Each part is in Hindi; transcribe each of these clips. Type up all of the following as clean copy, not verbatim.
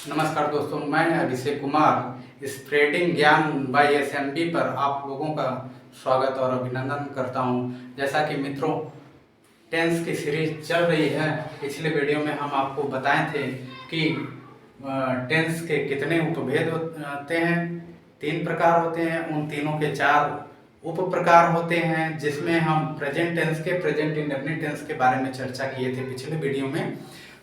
नमस्कार दोस्तों, मैं अभिषेक कुमार स्प्रेडिंग ज्ञान बाय एसएमबी पर आप लोगों का स्वागत और अभिनंदन करता हूं। जैसा कि मित्रों, टेंस की सीरीज चल रही है। पिछले वीडियो में हम आपको बताए थे कि टेंस के कितने उपभेद होते हैं। 3 प्रकार होते हैं, उन तीनों के 4 उप प्रकार होते हैं, जिसमें हम प्रेजेंट टेंस के प्रेजेंट इंडेफिनिट टेंस के बारे में चर्चा किए थे पिछले वीडियो में।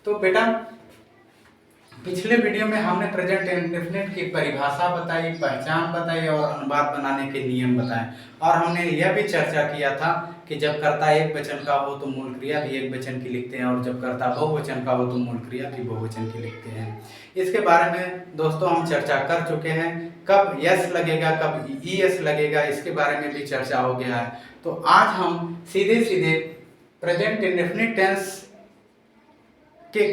तो बेटा, पिछले वीडियो में हमने प्रेजेंट इंडेफिनिट की परिभाषा बताई, पहचान बताई और अनुवाद बनाने के नियम बताए। और हमने यह भी चर्चा किया था कि जब कर्ता एक वचन का हो तो मूल क्रिया भी एक वचन की लिखते हैं, और जब कर्ता बहुवचन का हो तो मूल क्रिया भी बहुवचन की लिखते हैं। इसके बारे में दोस्तों हम चर्चा कर चुके हैं। कब यस लगेगा, कब ईएस लगेगा, इसके बारे में भी चर्चा हो गया है। तो आज हम सीधे सीधे प्रेजेंट इंडेफिनिट टेंस के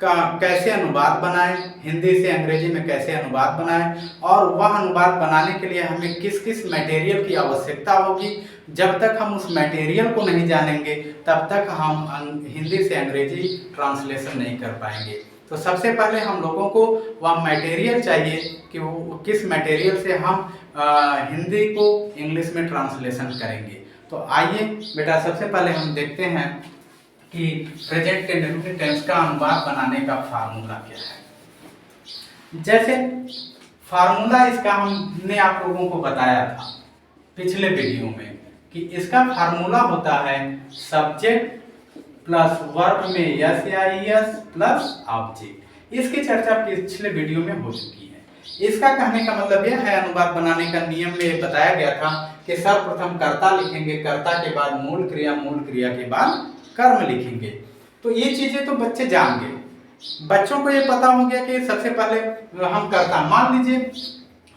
का कैसे अनुवाद बनाएं, हिंदी से अंग्रेजी में कैसे अनुवाद बनाएं, और वह अनुवाद बनाने के लिए हमें किस किस मटेरियल की आवश्यकता होगी। जब तक हम उस मटेरियल को नहीं जानेंगे तब तक हम हिंदी से अंग्रेजी ट्रांसलेशन नहीं कर पाएंगे। तो सबसे पहले हम लोगों को वह मटेरियल चाहिए कि वो किस मटेरियल से हम हिंदी को इंग्लिश में ट्रांसलेशन करेंगे। तो आइए बेटा, सबसे पहले हम देखते हैं कि प्रेजेंट इंडेफिनिट टेंस का अनुवाद बनाने का फार्मूला क्या है। जैसे फार्मूला इसका हमने आप लोगों को बताया था पिछले वीडियो में कि इसका फार्मूला होता है सब्जेक्ट प्लस वर्ब में यस या ईएस प्लस ऑब्जेक्ट। इसकी चर्चा पिछले वीडियो में हो चुकी है। इसका कहने का मतलब यह है, अनुवाद बनाने का नियम में बताया गया था कि सर्वप्रथम कर्ता लिखेंगे, कर्ता के बाद मूल क्रिया के बाद कर्म लिखेंगे। तो ये चीजें तो बच्चे जान गए। बच्चों को ये पता हो गया कि सबसे पहले हम कर्ता, मान लीजिए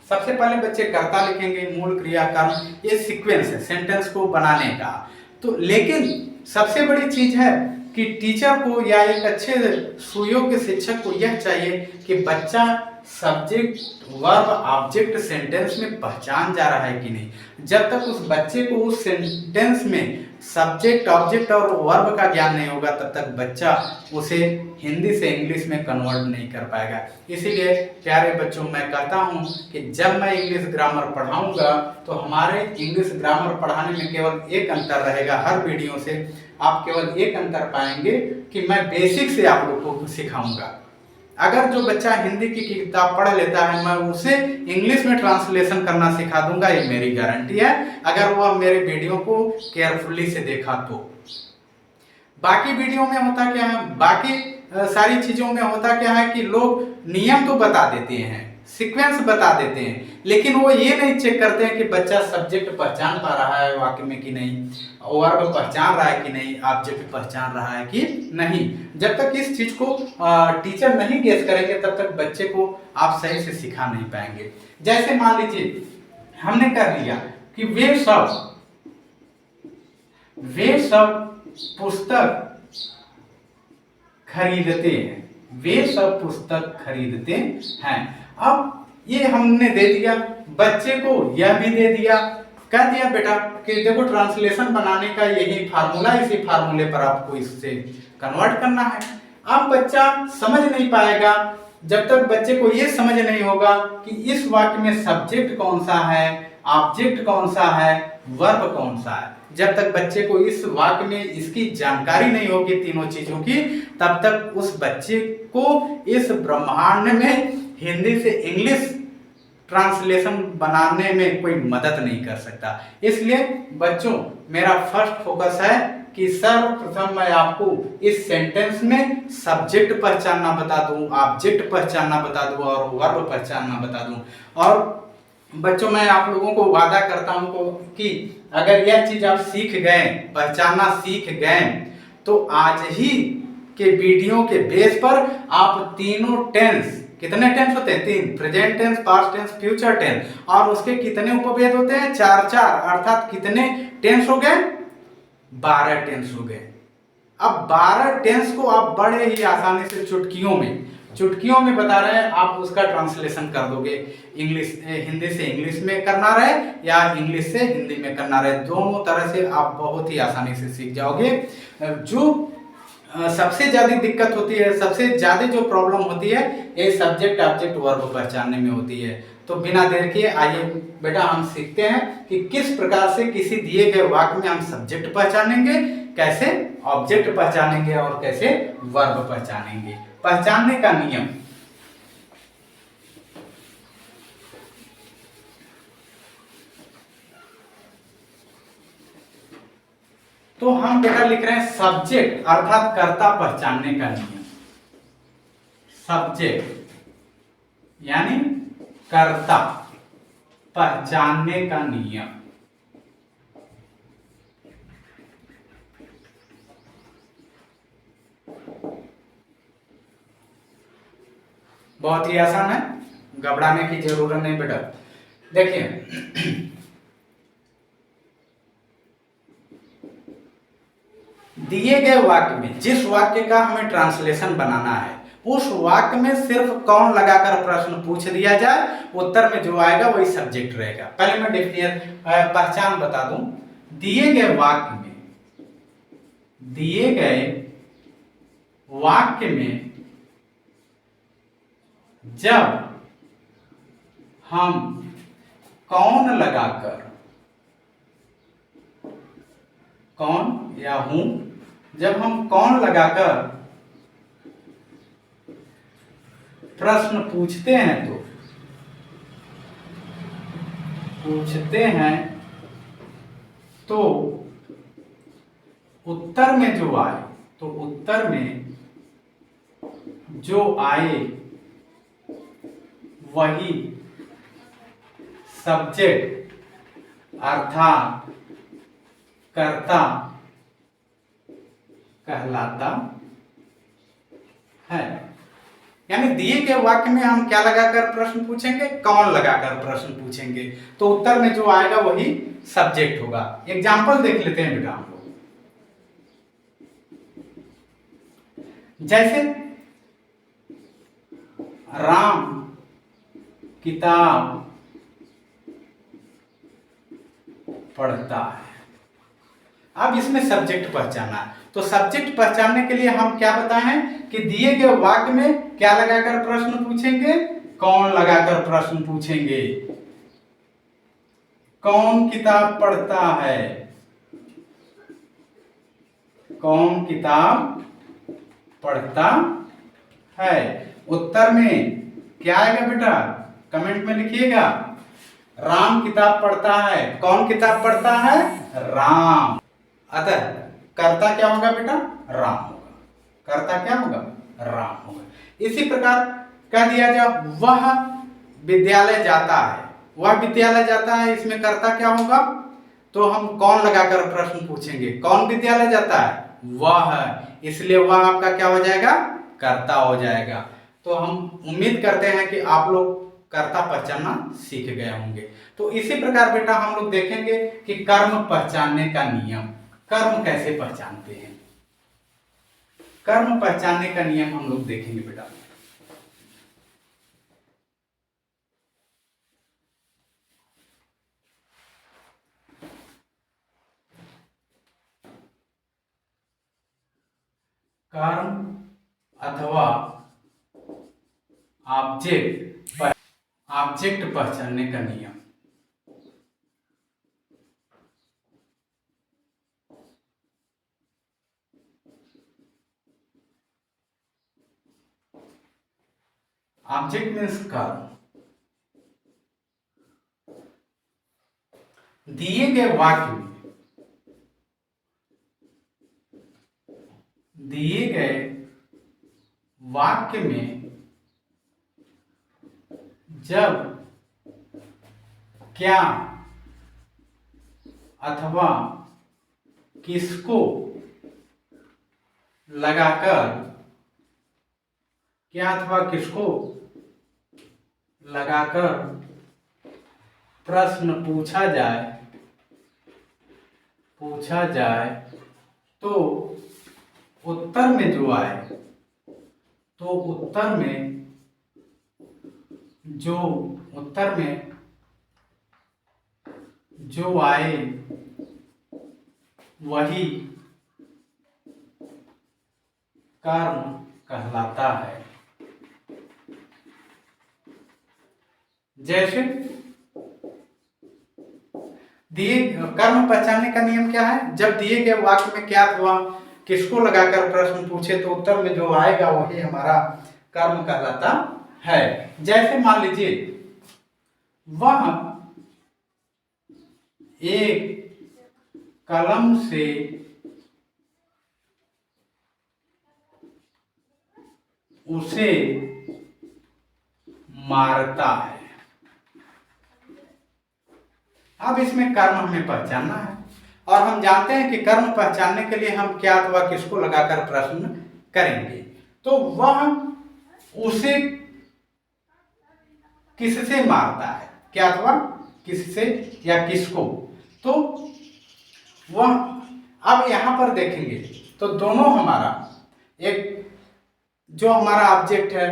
सबसे पहले बच्चे कर्ता लिखेंगे, मूल क्रिया कर्म, ये सीक्वेंस है सेंटेंस को बनाने का। तो लेकिन सबसे बड़ी चीज है कि टीचर को या एक अच्छे सुयोग्य शिक्षक को यह चाहिए कि बच्चा सब्जेक्ट वर्ब ऑब्जेक्ट सेंटेंस में पहचान जा रहा है कि नहीं। जब तक उस बच्चे को उस सेंटेंस में सब्जेक्ट ऑब्जेक्ट और वर्ब का ज्ञान नहीं होगा तब तक बच्चा उसे हिंदी से इंग्लिश में कन्वर्ट नहीं कर पाएगा। इसीलिए प्यारे बच्चों, मैं कहता हूं कि जब मैं इंग्लिश ग्रामर पढ़ाऊंगा तो हमारे इंग्लिश ग्रामर पढ़ाने में केवल एक अंतर रहेगा। हर वीडियो से आप केवल एक अंतर पाएंगे कि मैं बेसिक से आप लोगों को सिखाऊंगा। अगर जो बच्चा हिंदी की किताब पढ़ लेता है, मैं उसे इंग्लिश में ट्रांसलेशन करना सिखा दूंगा, ये मेरी गारंटी है, अगर वह मेरे वीडियो को केयरफुली से देखा तो। बाकी वीडियो में होता क्या है, बाकी सारी चीजों में होता क्या है कि लोग नियम तो बता देते हैं, सीक्वेंस बता देते हैं, लेकिन वो ये नहीं चेक करते हैं कि बच्चा सब्जेक्ट पहचान पा रहा है वाक्य में कि नहीं, वर्ब पहचान रहा है कि नहीं, ऑब्जेक्ट पहचान रहा है कि नहीं। जब तक इस चीज को टीचर नहीं गेस करेंगे तब तक बच्चे को आप सही से सिखा नहीं पाएंगे। जैसे मान लीजिए हमने कर लिया कि वे सब पुस्तक खरीदते हैं, वे सब पुस्तक खरीदते हैं। अब ये हमने दे दिया, बच्चे को यह भी दे दिया, कह दिया बेटा कि देखो ट्रांसलेशन बनाने का यही फार्मूला, इसी फार्मूले पर आपको इससे कन्वर्ट करना है। अब बच्चा समझ नहीं पाएगा जब तक बच्चे को ये समझ नहीं होगा कि इस वाक्य में सब्जेक्ट कौन सा है, ऑब्जेक्ट कौन सा है, वर्ब कौन सा है। जब तक बच्चे को इस वाक्य में इसकी जानकारी नहीं होगी तीनों चीजों की, तब तक उस बच्चे को इस ब्रह्मांड में हिंदी से इंग्लिश ट्रांसलेशन बनाने में कोई मदद नहीं कर सकता। इसलिए बच्चों, मेरा फर्स्ट फोकस है कि सर्वप्रथम मैं आपको इस सेंटेंस में सब्जेक्ट पहचानना बता दूं, ऑब्जेक्ट पहचानना बता दूं और वर्ब पहचानना बता दूं। और बच्चों, मैं आप लोगों को वादा करता हूं कि अगर यह चीज आप सीख गए, पहचानना सीख गए, तो आज ही के वीडियो के बेस पर आप तीनों टेंस, कितने टेंस होते हैं? 3, present tense, past tense, future tense, और उसके कितने उपभेद होते हैं? 4, अर्थात कितने टेंस हो गए? 12 टेंस हो गए। अब 12 टेंस को आप बड़े ही आसानी से चुटकियों में बता रहे हैं, आप उसका ट्रांसलेशन कर दोगे। हिंदी से इंग्लिश में करना रहे या इंग्लिश से हिंदी में करना रहे, दोनों तरह से आप बहुत ही आसानी से सीख जाओगे। जो सबसे ज्यादा दिक्कत होती है, सबसे ज्यादा जो प्रॉब्लम होती है ये सब्जेक्ट ऑब्जेक्ट वर्ब पहचानने में होती है। तो बिना देर किए आइए बेटा हम सीखते हैं कि किस प्रकार से किसी दिए गए वाक्य में हम सब्जेक्ट पहचानेंगे, कैसे ऑब्जेक्ट पहचानेंगे और कैसे वर्ब पहचानेंगे। पहचानने का नियम। तो हम बेटा लिख रहे हैं सब्जेक्ट अर्थात कर्ता पहचानने का नियम। सब्जेक्ट यानी कर्ता पहचानने का नियम। बहुत ही आसान है, घबराने की जरूरत नहीं बेटा। देखिए दिए गए वाक्य में जिस वाक्य का हमें ट्रांसलेशन बनाना है उस वाक्य में सिर्फ कौन लगाकर प्रश्न पूछ दिया जाए, उत्तर में जो आएगा वही सब्जेक्ट रहेगा। पहले मैं डिफिनेशन पहचान बता दूं। दिए गए वाक्य में जब हम कौन लगाकर, कौन या हूं, जब हम कौन लगाकर प्रश्न पूछते हैं तो उत्तर में जो आए वही सब्जेक्ट अर्थात कर्ता कहलाता है। यानी दिए गए वाक्य में हम क्या लगाकर प्रश्न पूछेंगे, कौन लगाकर प्रश्न पूछेंगे, तो उत्तर में जो आएगा वही सब्जेक्ट होगा। एग्जाम्पल देख लेते हैं बेटा हम लोग। जैसे राम किताब पढ़ता है। अब इसमें सब्जेक्ट पहचाना है, तो सब्जेक्ट पहचानने के लिए हम क्या बताए हैं कि दिए गए वाक्य में क्या लगाकर प्रश्न पूछेंगे, कौन लगाकर प्रश्न पूछेंगे। कौन किताब पढ़ता है, कौन किताब पढ़ता है। उत्तर में क्या आएगा बेटा, कमेंट में लिखिएगा। राम किताब पढ़ता है। कौन किताब पढ़ता है, राम। अतः कर्ता क्या होगा बेटा, राम होगा। कर्ता क्या होगा, राम होगा। इसी प्रकार कह दिया जाए वह विद्यालय जाता है। वह विद्यालय जाता है, इसमें कर्ता क्या होगा, तो हम कौन लगाकर प्रश्न पूछेंगे, कौन विद्यालय जाता है, वह। इसलिए वह आपका क्या हो जाएगा, कर्ता हो जाएगा। तो हम उम्मीद करते हैं कि आप लोग कर्ता पहचानना सीख गए होंगे। तो इसी प्रकार बेटा हम लोग देखेंगे कि कर्म पहचानने का नियम, कर्म कैसे पहचानते हैं। कर्म पहचानने का नियम हम लोग देखेंगे बेटा। कर्म अथवा ऑब्जेक्ट पहचानने का नियम। ऑब्जेक्ट मीन्स कर्म। दिए गए वाक्य में जब क्या अथवा किसको लगाकर, क्या अथवा किसको लगाकर प्रश्न पूछा जाए तो उत्तर में जो आए, तो उत्तर में जो आए वही कर्म कहलाता है। जैसे दिए कर्म पहचानने का नियम क्या है, जब दिए गए वाक्य में क्या हुआ किसको लगाकर प्रश्न पूछे तो उत्तर में जो आएगा वही हमारा कर्म कहलाता है। जैसे मान लीजिए वह एक कलम से उसे मारता है। अब इसमें कर्म हमें पहचानना है और हम जानते हैं कि कर्म पहचानने के लिए हम क्या अथवा किसको लगाकर प्रश्न करेंगे। तो वह उसे किससे मारता है, क्या अथवा किससे या किसको। तो वह अब यहां पर देखेंगे तो दोनों हमारा एक जो हमारा ऑब्जेक्ट है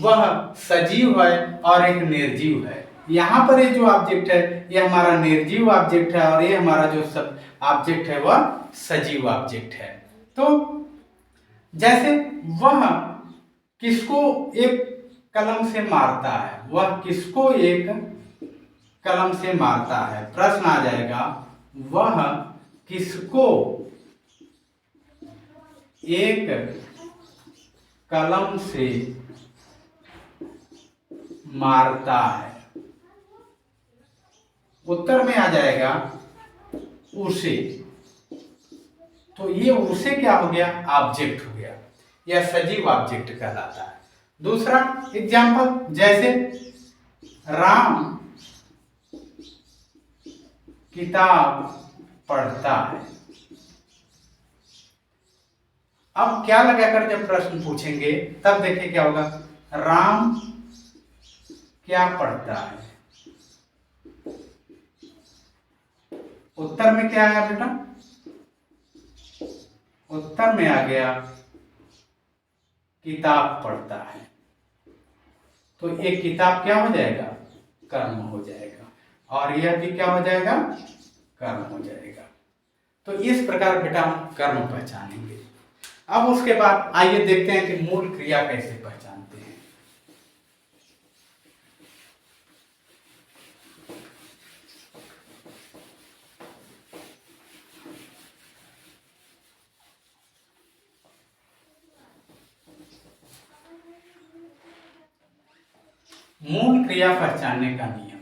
वह सजीव है और एक निर्जीव है। यहाँ पर ये जो ऑब्जेक्ट है ये हमारा निर्जीव ऑब्जेक्ट है और ये हमारा जो सब ऑब्जेक्ट है वह सजीव ऑब्जेक्ट है। तो जैसे वह किसको एक कलम से मारता है, वह किसको एक कलम से मारता है, प्रश्न आ जाएगा वह किसको एक कलम से मारता है। उत्तर में आ जाएगा उसे। तो ये उसे क्या हो गया, ऑब्जेक्ट हो गया, यह सजीव ऑब्जेक्ट कहलाता है। दूसरा एग्जाम्पल, जैसे राम किताब पढ़ता है। अब क्या लगाकर जब प्रश्न पूछेंगे तब देखिए क्या होगा, राम क्या पढ़ता है। उत्तर में क्या आया बेटा, उत्तर में आ गया किताब पढ़ता है। तो एक किताब क्या हो जाएगा, कर्म हो जाएगा और यह भी क्या हो जाएगा, कर्म हो जाएगा। तो इस प्रकार बेटा हम कर्म पहचानेंगे। अब उसके बाद आइए देखते हैं कि मूल क्रिया कैसे पहचानते हैं। मूल क्रिया पहचानने का नियम।